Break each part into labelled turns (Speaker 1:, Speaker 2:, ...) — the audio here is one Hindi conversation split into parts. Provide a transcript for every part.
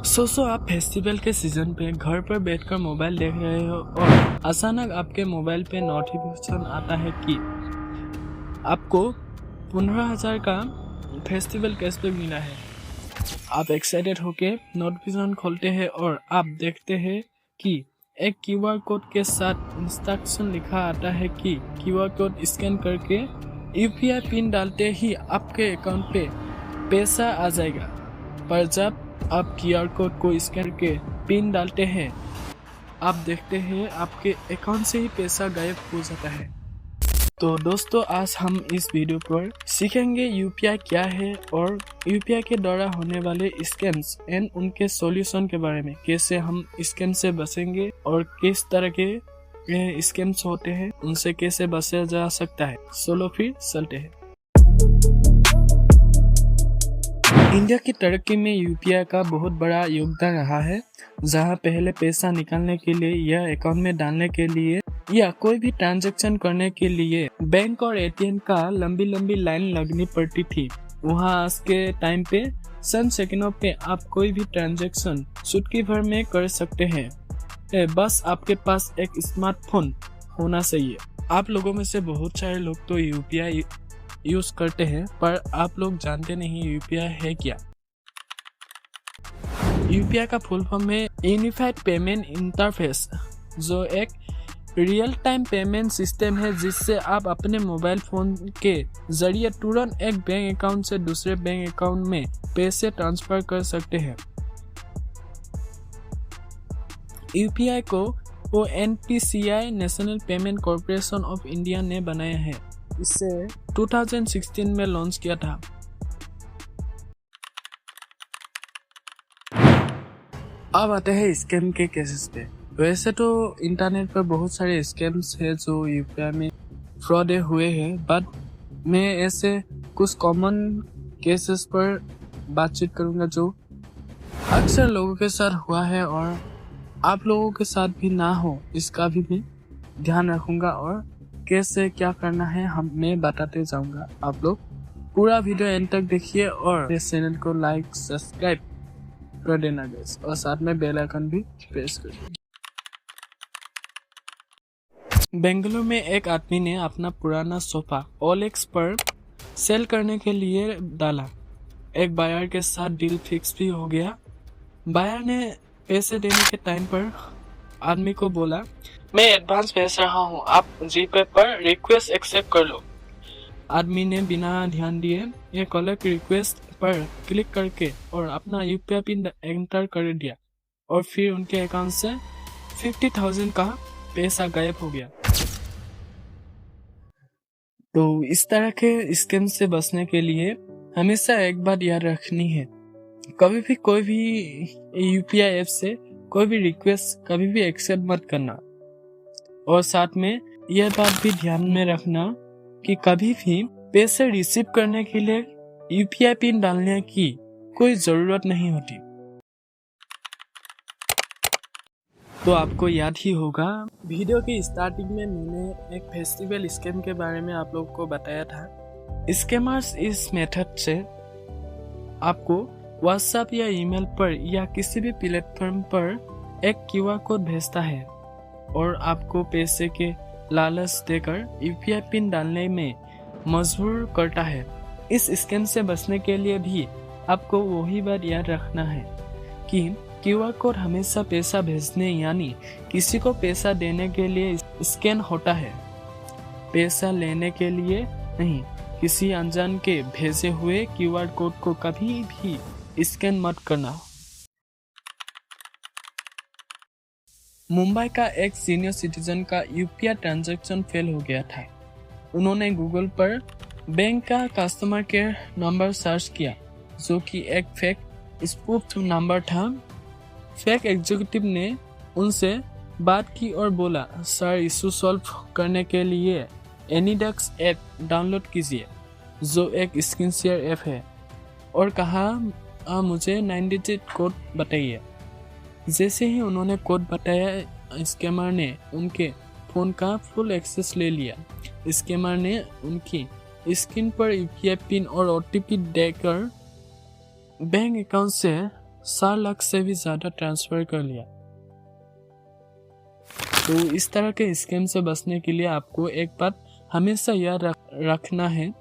Speaker 1: सोचो आप फेस्टिवल के सीजन पे घर पर बैठकर मोबाइल देख रहे हो और अचानक आपके मोबाइल पे नोटिफिकेशन आता है कि आपको 15,000 का फेस्टिवल कैशबैक मिला है। आप एक्साइटेड होके नोटिफिकेशन खोलते हैं और आप देखते हैं कि एक क्यूआर कोड के साथ इंस्ट्रक्शन लिखा आता है कि क्यूआर कोड स्कैन करके यूपीआई पिन डालते ही आपके अकाउंट पे पैसा आ जाएगा। पर जब आप क्यूआर कोड को स्कैन करके पिन डालते हैं, आप देखते हैं आपके अकाउंट से ही पैसा गायब हो जाता है। तो दोस्तों, आज हम इस वीडियो पर सीखेंगे यूपीआई क्या है और यूपीआई के द्वारा होने वाले स्कैम्स एंड उनके सॉल्यूशन के बारे में, कैसे हम स्कैम से बचेंगे और किस तरह के स्कैम्स होते हैं, उनसे कैसे बचा जा सकता है। चलो फिर चलते हैं। इंडिया की तरक्की में यूपीआई का बहुत बड़ा योगदान रहा है। जहां पहले पैसा निकालने के लिए या अकाउंट में डालने के लिए या कोई भी ट्रांजैक्शन करने के लिए बैंक और एटीएम का लंबी लंबी लाइन लगनी पड़ती थी, वहां आज के टाइम पे चंद सेकंडों पे आप कोई भी ट्रांजैक्शन चुटकी भर में कर सकते हैं। बस आपके पास एक स्मार्टफोन होना चाहिए। आप लोगों में से बहुत सारे लोग तो यूपीआई यूज करते हैं, पर आप लोग जानते नहीं यूपीआई है क्या। यूपीआई का फुल फॉर्म है यूनिफाइड पेमेंट इंटरफेस, जो एक रियल टाइम पेमेंट सिस्टम है जिससे आप अपने मोबाइल फोन के जरिए तुरंत एक बैंक अकाउंट से दूसरे बैंक अकाउंट में पैसे ट्रांसफर कर सकते हैं। यूपीआई को NPCI national payment corporation of India ने बनाया है। इसे 2016 में लॉन्च किया था। अब आते हैं स्कैम के केसेस पे। वैसे तो इंटरनेट पर बहुत सारे स्कैम्स हैं जो यूपीआई में फ्रॉड हुए हैं, बट मैं ऐसे कुछ कॉमन केसेस पर बातचीत करूंगा जो अक्सर लोगों के साथ हुआ है और आप लोगों के साथ भी ना हो, इसका भी ध्यान रखूंगा और कैसे क्या करना है मैं बताते जाऊंगा। आप लोग पूरा वीडियो एंड तक देखिए और इस चैनल को लाइक सब्सक्राइब कर देना गाइस, और साथ में बेल आइकन भी प्रेस कर देना। बेंगलुरु में एक आदमी ने अपना पुराना सोफा ओएलएक्स पर सेल करने के लिए डाला। एक बायर के साथ डील फिक्स भी हो गया। बायर ने पैसे देने के टाइम पर आदमी को बोला, मैं एडवांस भेज रहा हूँ, आप जीपे पर रिक्वेस्ट एक्सेप्ट कर लो। आदमी ने बिना ध्यान दिए ये कॉलेक्ट रिक्वेस्ट पर क्लिक करके और अपना यूपीआई पिन एंटर कर दिया और फिर उनके अकाउंट से 50,000 का पैसा गायब हो गया। तो इस तरह के स्कैम से बचने के लिए हमेशा एक बात याद रखनी है, कभी भी कोई भी यूपीआई ऐप से कोई भी रिक्वेस्ट कभी भी एक्सेप्ट मत करना। और साथ में यह बात भी ध्यान में रखना कि कभी भी पैसे रिसीव करने के लिए यूपीआई पिन डालने की कोई जरूरत नहीं होती। तो आपको याद ही होगा, वीडियो की स्टार्टिंग में मैंने एक फेस्टिवल स्कैम के बारे में आप लोगों को बताया था। स्कैमर्स इस मेथड से आपको व्हाट्सएप या ईमेल पर या किसी भी प्लेटफॉर्म पर एक क्यूआर कोड भेजता है और आपको पैसे के लालच देकर यूपीआई पिन डालने में मजबूर करता है। इस स्कैम से बचने के लिए भी आपको वही बात याद रखना है कि क्यूआर कोड हमेशा पैसा भेजने यानी किसी को पैसा देने के लिए स्कैन होता है, पैसा लेने के लिए नहीं। किसी अनजान के भेजे हुए क्यूआर कोड को कभी भी स्कैन मत करना। मुंबई का एक सीनियर सिटीजन का यूपीआई ट्रांजैक्शन फेल हो गया था। उन्होंने गूगल पर बैंक का कस्टमर केयर नंबर सर्च किया, जो कि एक फेक स्पूफ नंबर था। फेक एग्जीक्यूटिव ने उनसे बात की और बोला, सर, इशू सॉल्व करने के लिए एनीडेक्स ऐप डाउनलोड कीजिए, जो एक स्क्रीन शेयर ऐप है, और कहा मुझे 9 डिजिट कोड बताइए। जैसे ही उन्होंने कोड बताया, स्कैमर ने उनके फोन का फुल एक्सेस ले लिया। स्कैमर ने उनकी स्क्रीन पर यूपीआई पिन और ओटीपी देकर बैंक अकाउंट से 4 लाख से भी ज़्यादा ट्रांसफ़र कर लिया। तो इस तरह के स्कैम से बचने के लिए आपको एक बात हमेशा याद रखना है,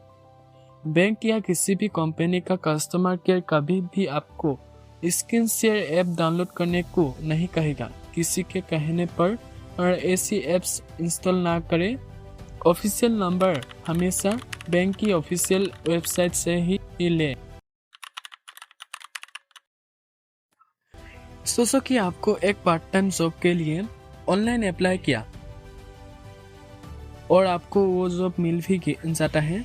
Speaker 1: बैंक या किसी भी कंपनी का कस्टमर केयर कभी भी आपको स्क्रीन शेयर ऐप डाउनलोड करने को नहीं कहेगा। किसी के कहने पर ऐसी ऐप्स इंस्टॉल ना करें। ऑफिशियल नंबर हमेशा बैंक की ऑफिशियल वेबसाइट से ही लें। सोचो कि आपको एक पार्ट टाइम जॉब के लिए ऑनलाइन अप्लाई किया और आपको वो जॉब मिल भी जाता है।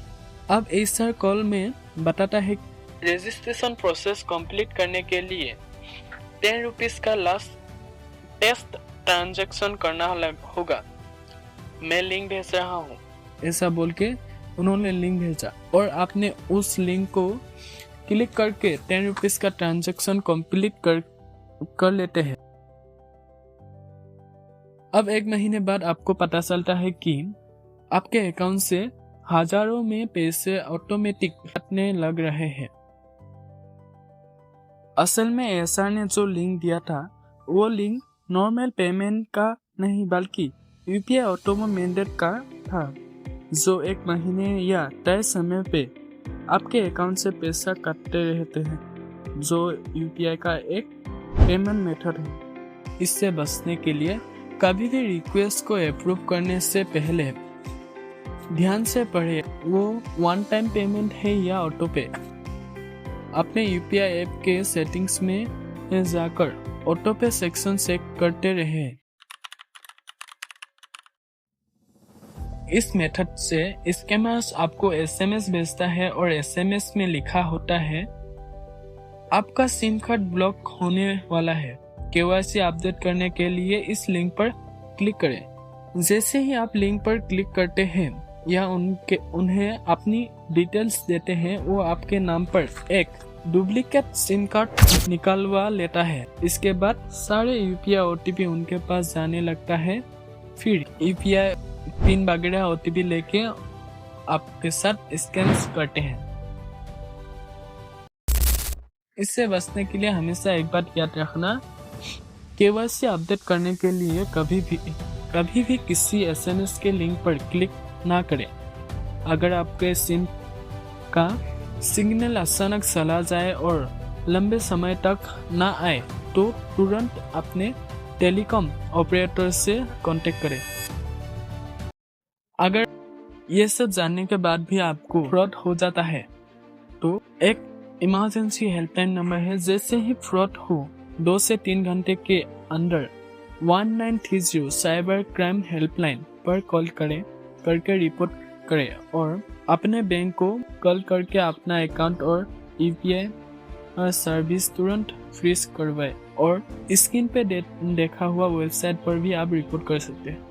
Speaker 1: अब HR कॉल में बताता है रजिस्ट्रेशन प्रोसेस कंप्लीट करने के लिए 10 रुपीज़ का लास्ट टेस्ट ट्रांजैक्शन करना होगा, मैं लिंक भेज रहा हूँ। ऐसा बोल के उन्होंने लिंक भेजा और आपने उस लिंक को क्लिक करके 10 रुपीज़ का ट्रांजैक्शन कंप्लीट कर लेते हैं। अब 1 महीने बाद आपको पता चलता है कि आपके अकाउंट से हजारों में पैसे ऑटोमेटिक कटने लग रहे हैं। असल में HR ने जो लिंक दिया था वो लिंक नॉर्मल पेमेंट का नहीं बल्कि UPI ऑटोमो मैंडेट का था, जो 1 महीने या तय समय पे आपके अकाउंट से पैसा काटते रहते हैं, जो UPI का एक पेमेंट मेथड है। इससे बचने के लिए कभी भी रिक्वेस्ट को अप्रूव करने से पहले ध्यान से पढ़े वो वन टाइम पेमेंट है या ऑटो पे। अपने UPI ऐप के सेटिंग्स में जाकर ऑटो पे सेक्शन चेक करते रहे। इस मेथड से स्कैमर्स आपको SMS भेजता है और SMS में लिखा होता है आपका सिम कार्ड ब्लॉक होने वाला है, KYC अपडेट करने के लिए इस लिंक पर क्लिक करें। जैसे ही आप लिंक पर क्लिक करते हैं या उन्हें अपनी डिटेल्स देते हैं, वो आपके नाम पर एक डुप्लीकेट सिम कार्ड निकलवा लेता है। इसके बाद सारे UPI OTP उनके पास जाने लगता है। फिर UPI पिन वगैरह OTP लेके आपके साथ स्कैम्स करते हैं। इससे बचने के लिए हमेशा एक बात याद रखना, KYC अपडेट करने के लिए कभी भी किसी SMS के लिंक पर क्लिक ना करें। अगर आपके सिम का सिग्नल अचानक चला जाए और लंबे समय तक ना आए तो तुरंत अपने टेलीकॉम ऑपरेटर से कांटेक्ट करें। अगर ये सब जानने के बाद भी आपको फ्रॉड हो जाता है तो एक इमरजेंसी हेल्पलाइन नंबर है। जैसे ही फ्रॉड हो 2 से 3 घंटे के अंदर 1930 साइबर क्राइम हेल्पलाइन पर कॉल करके रिपोर्ट करें और अपने बैंक को कॉल करके अपना अकाउंट और UPI सर्विस तुरंत फ्रीज करवाएं और स्क्रीन पे देखा हुआ वेबसाइट पर भी आप रिपोर्ट कर सकते हैं।